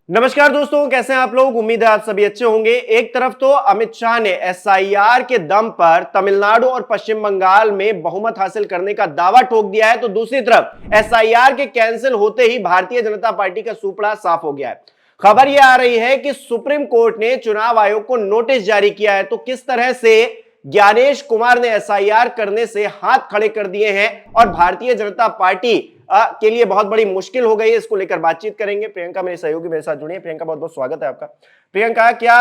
नमस्कार दोस्तों, कैसे हैं आप लोग। उम्मीद है आप सभी अच्छे होंगे। एक तरफ तो अमित शाह ने एसआईआर के दम पर तमिलनाडु और पश्चिम बंगाल में बहुमत हासिल करने का दावा ठोक दिया है, तो दूसरी तरफ एसआईआर के कैंसिल होते ही भारतीय जनता पार्टी का सुपड़ा साफ हो गया है। खबर यह आ रही है कि सुप्रीम कोर्ट ने चुनाव आयोग को नोटिस जारी किया है। तो किस तरह से ज्ञानेश कुमार ने एसआईआर करने से हाथ खड़े कर दिए हैं और भारतीय जनता पार्टी के लिए बहुत बड़ी मुश्किल हो गई है, इसको लेकर बातचीत करेंगे। प्रियंका मेरे सहयोगी मेरे साथ जुड़ी है। प्रियंका, बहुत बहुत स्वागत है आपका। प्रियंका, क्या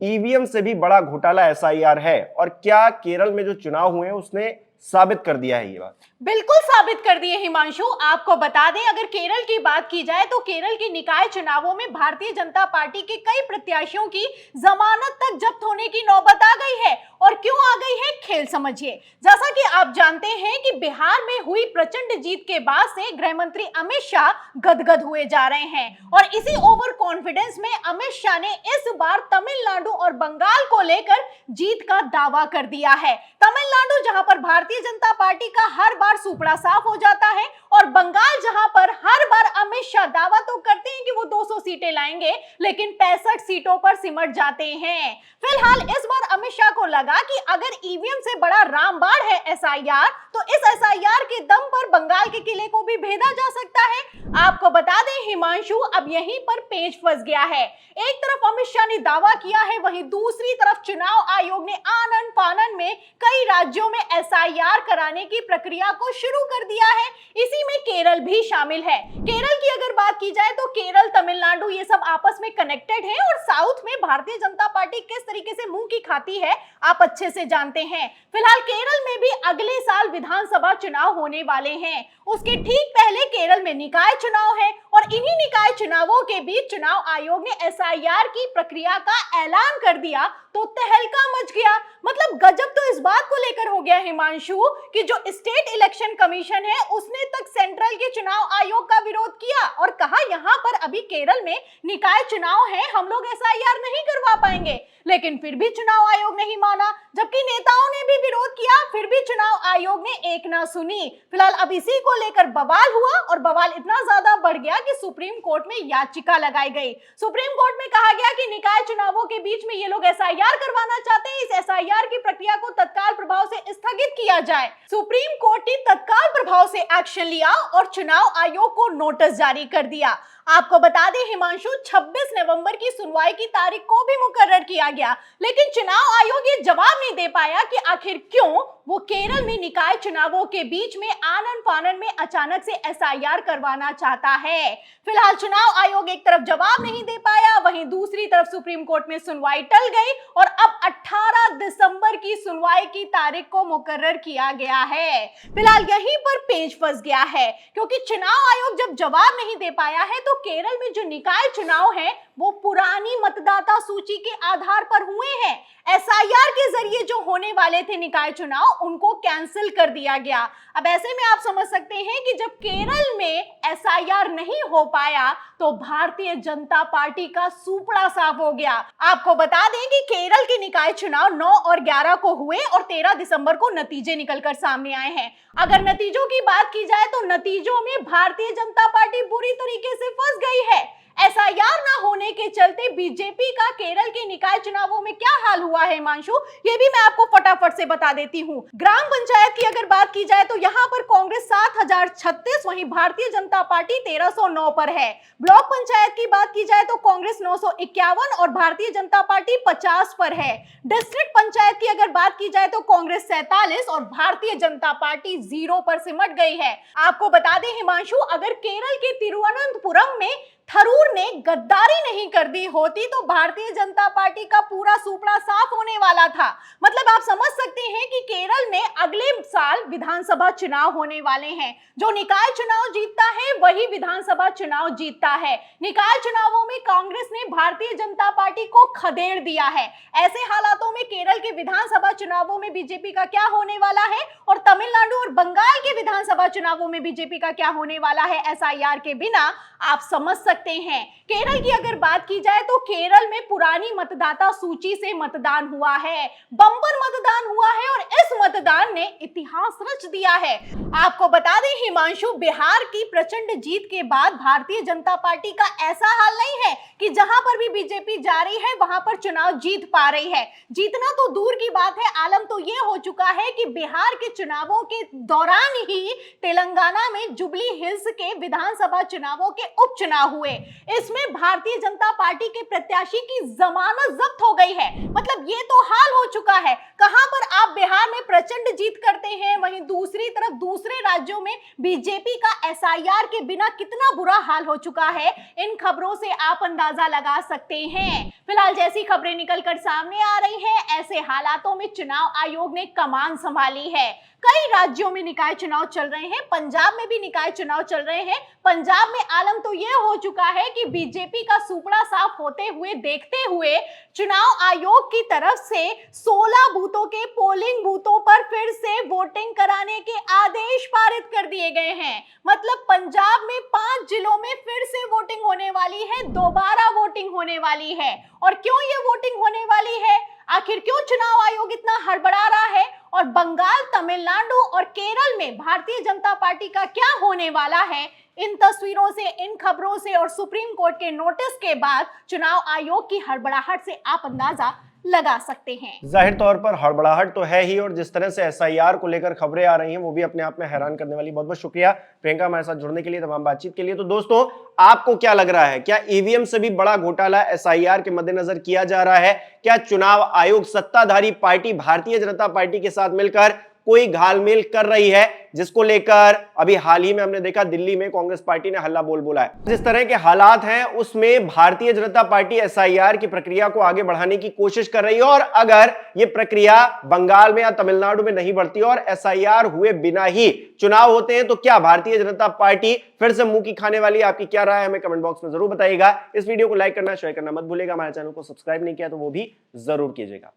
ईवीएम से भी बड़ा घोटाला एसआईआर है और क्या केरल में जो चुनाव हुए हैं उसने साबित कर दिया है ये बात? बिल्कुल साबित कर दिए हिमांशु। आपको बता दें, अगर केरल की बात की जाए तो केरल के निकाय चुनावों में भारतीय जनता पार्टी के कई प्रत्याशियों की जमानत तक जब्त होने की नौबत आ गई है। और क्यों आ गई है, खेल समझिए। जैसा कि आप जानते हैं कि बिहार में हुई प्रचंड जीत के बाद से गृह मंत्री अमित शाह गदगद हुए जा रहे हैं और इसी ओवर कॉन्फिडेंस में अमित शाह ने इस बार तमिलनाडु और बंगाल को लेकर जीत का दावा कर दिया है। तमिलनाडु जहां पर भारतीय जनता पार्टी का हर बार सुपड़ा साफ हो जाता है और बंगाल जहां पर हर बार अमित शाह दावा तो करते हैं कि वो 200 सीटें लाएंगे, लेकिन 65 सीटों पर सिमट जाते हैं। फिलहाल इस बार अमित शाह को लगा कि अगर ईवीएम से बड़ा रामबाण है एसआईआर, तो इस एसआईआर के दम पर बंगाल के किले को भी भेदा जा सकता है। आपको बता दें हिमांशु, अब यहीं पर पेच फंस गया है। एक तरफ अमित शाह ने दावा किया है, वहीं दूसरी तरफ चुनाव आयोग ने आनन फानन में कई राज्यों में एसआईआर कराने की प्रक्रिया को शुरू कर दिया है। इसी में केरल भी शामिल है। केरल की अगर बात की जाए तो केरल, तमिलनाडु ये सब आपस में कनेक्टेड है और साउथ में भारतीय जनता पार्टी किस तरीके से मुंह की खाती है आप अच्छे से जानते हैं। फिलहाल केरल में भी अगले साल विधानसभा चुनाव होने वाले हैं। उसके ठीक पहले केरल में निकाय चुनाव है और इन्हीं निकाय चुनावों के बीच चुनाव आयोग ने एसआईआर की प्रक्रिया का ऐलान कर दिया तो तहलका मच गया। मतलब गजब तो इस बात को लेकर हो गया हिमांशु कि जो स्टेट इलेक्शन कमीशन है उसने तक सेंट्रल के चुनाव आयोग का विरोध किया और कहा यहां पर अभी केरल में निकाय चुनाव है, हम लोग एसआईआर नहीं करवा पाएंगे। लेकिन फिर भी चुनाव आयोग नहीं माना, जबकि नेताओं ने भी विरोध किया, फिर भी चुनाव आयोग ने एक ना सुनी। फिलहाल अब इसी को लेकर बवाल हुआ और बवाल इतना ज्यादा बढ़ गया कि सुप्रीम कोर्ट में याचिका लगाई गई। सुप्रीम कोर्ट में कहा गया कि निकाय चुनावों के बीच में ये लोग एसआईआर करवाना चाहते हैं, इस एसआईआर की प्रक्रिया को तत्काल प्रभाव से स्थगित किया जाए। सुप्रीम कोर्ट ने तत्काल प्रभाव से एक्शन लिया और चुनाव आयोग को नोटिस जारी कर दिया। आपको बता दें हिमांशु, 26 नवंबर की सुनवाई की तारीख को भी मुकर्रर किया गया, लेकिन चुनाव आयोग ये जवाब नहीं दे पाया कि आखिर क्यों वो केरल में निकाय चुनावों के बीच में आनन फानन में अचानक से एसआईआर करवाना चाहता है। फिलहाल चुनाव आयोग एक तरफ जवाब नहीं दे पाया, वहीं दूसरी तरफ सुप्रीम कोर्ट में सुनवाई टल गई और अब 18 दिसंबर की सुनवाई की तारीख को मुकर्रर किया गया है। फिलहाल यहीं पर पेच फंस गया है, क्योंकि चुनाव आयोग जब जवाब नहीं दे पाया है तो केरल में जो निकाय चुनाव है वो पुरानी मतदाता सूची के आधार पर हुए हैं। एसआईआर के जरिए जो होने वाले थे निकाय चुनाव, उनको कैंसिल कर दिया गया। अब ऐसे में आप समझ सकते हैं कि जब केरल में एसआईआर नहीं हो पाया तो भारतीय जनता पार्टी का सुपड़ा साफ हो गया। आपको बता दें कि केरल के निकाय चुनाव 9 और 11 को हुए और 13 दिसंबर को नतीजे निकलकर सामने आए हैं। अगर नतीजों की बात की जाए तो नतीजों में भारतीय जनता पार्टी बुरी तरीके से फंस गई है। एसआईआर ना होने के चलते बीजेपी का केरल के निकाय चुनावों में क्या हाल हुआ है हिमांशु, ये भी मैं आपको फटाफट से बता देती हूँ। ग्राम पंचायत की अगर बात की जाए तो यहाँ पर कांग्रेस 7036, वहीं भारतीय जनता पार्टी 1309 पर है। ब्लॉक पंचायत की बात की जाए तो कांग्रेस 951 और भारतीय जनता पार्टी 50 पर है। डिस्ट्रिक्ट पंचायत की अगर बात की जाए तो कांग्रेस 47 और भारतीय जनता पार्टी 0 पर सिमट गई है। आपको बता दें हिमांशु, अगर केरल के तिरुवनंतपुरम में थरूर ने गद्दारी नहीं कर दी होती तो भारतीय जनता पार्टी का पूरा सुपड़ा साफ होने वाला था। मतलब आप समझ सकते हैं कि केरल में अगले साल विधानसभा चुनाव होने वाले हैं। जो निकाय चुनाव जीतता है वही विधानसभा चुनाव जीतता है। निकाय चुनावों में कांग्रेस ने भारतीय जनता पार्टी को खदेड़ दिया है। ऐसे हालातों में केरल के विधानसभा चुनावों में बीजेपी का क्या होने वाला है और तमिलनाडु और बंगाल के विधानसभा चुनावों में बीजेपी का क्या होने वाला है एसआईआर के बिना, आप समझ सकते हैं। केरल की अगर बात की जाए तो केरल में पुरानी मतदाता सूची से मतदान हुआ है, बम्पर मतदान हुआ है और इस मतदान ने इतिहास रच दिया है। आपको बता दें हिमांशु, बिहार की प्रचंड जीत के बाद भारतीय जनता पार्टी का ऐसा हाल नहीं है कि जहां पर भी बीजेपी जा रही है वहां पर चुनाव जीत पा रही है। जीतना तो दूर की बात है, आलम तो ये हो चुका है कि बिहार के चुनावों के दौरान ही तेलंगाना में जुबली हिल्स के विधानसभा चुनावों के उपचुनाव हुए। इसमें भारतीय जनता पार्टी के प्रत्याशी की जमानत जब्त हो गई है। मतलब ये तो हाल हो चुका है। कहां पर आप बिहार में प्रचंड जीत करते हैं, वहीं दूसरी तरफ दूसरे राज्यों में बीजेपी का एसआईआर के बिना कितना बुरा हाल हो चुका है, इन खबरों से आप अंदाजा लगा सकते हैं। फिलहाल जैसी खबरें निकलकर सामने आ रही हैं, ऐसे हालातों में चुनाव आयोग ने कमान संभाली है। कई राज्यों में निकाय चुनाव चल रहे हैं, पंजाब में भी निकाय चुनाव चल रहे हैं। पंजाब में आलम तो यह हो चुका है कि बीजेपी का सुपड़ा साफ होते हुए देखते हुए चुनाव आयोग की तरफ से 16 बूथों के पोलिंग बूथों पर फिर से वोटिंग कराने के आदेश पारित कर दिए गए हैं। मतलब पंजाब में 5 जिलों में फिर से वोटिंग होने वाली है, दोबारा वोटिंग होने वाली है। और क्यों ये वोटिंग होने वाली है, आखिर क्यों चुनाव आयोग इतना हड़बड़ा रहा है, और बंगाल, तमिलनाडु और केरल में भारतीय जनता पार्टी का क्या होने वाला है, इन तस्वीरों से, इन खबरों से और सुप्रीम कोर्ट के नोटिस के बाद चुनाव आयोग की हड़बड़ाहट से आप अंदाजा लगा सकते हैं। जाहिर तौर पर हड़बड़ाहट तो है ही, और जिस तरह से एसआईआर को लेकर खबरें आ रही हैं वो भी अपने आप में हैरान करने वाली। बहुत बहुत शुक्रिया प्रियंका हमारे साथ जुड़ने के लिए, तमाम बातचीत के लिए। तो दोस्तों, आपको क्या लग रहा है, क्या ईवीएम से भी बड़ा घोटाला एसआईआर के मद्देनजर किया जा रहा है? क्या चुनाव आयोग सत्ताधारी पार्टी भारतीय जनता पार्टी के साथ मिलकर कोई घालमेल कर रही है, जिसको लेकर अभी हाल ही में हमने देखा दिल्ली में कांग्रेस पार्टी ने हल्ला बोल बोला है। जिस तरह के हालात हैं उसमें भारतीय जनता पार्टी एसआईआर की प्रक्रिया को आगे बढ़ाने की कोशिश कर रही है, और अगर ये प्रक्रिया बंगाल में या तमिलनाडु में नहीं बढ़ती और एसआईआर हुए बिना ही चुनाव होते हैं, तो क्या भारतीय जनता पार्टी फिर से मुंह की खाने वाली है? आपकी क्या राय है, हमें कमेंट बॉक्स में जरूर बताइएगा। इस वीडियो को लाइक करना, शेयर करना मत भूलिएगा। हमारे चैनल को सब्सक्राइब नहीं किया तो वो भी जरूर कीजिएगा।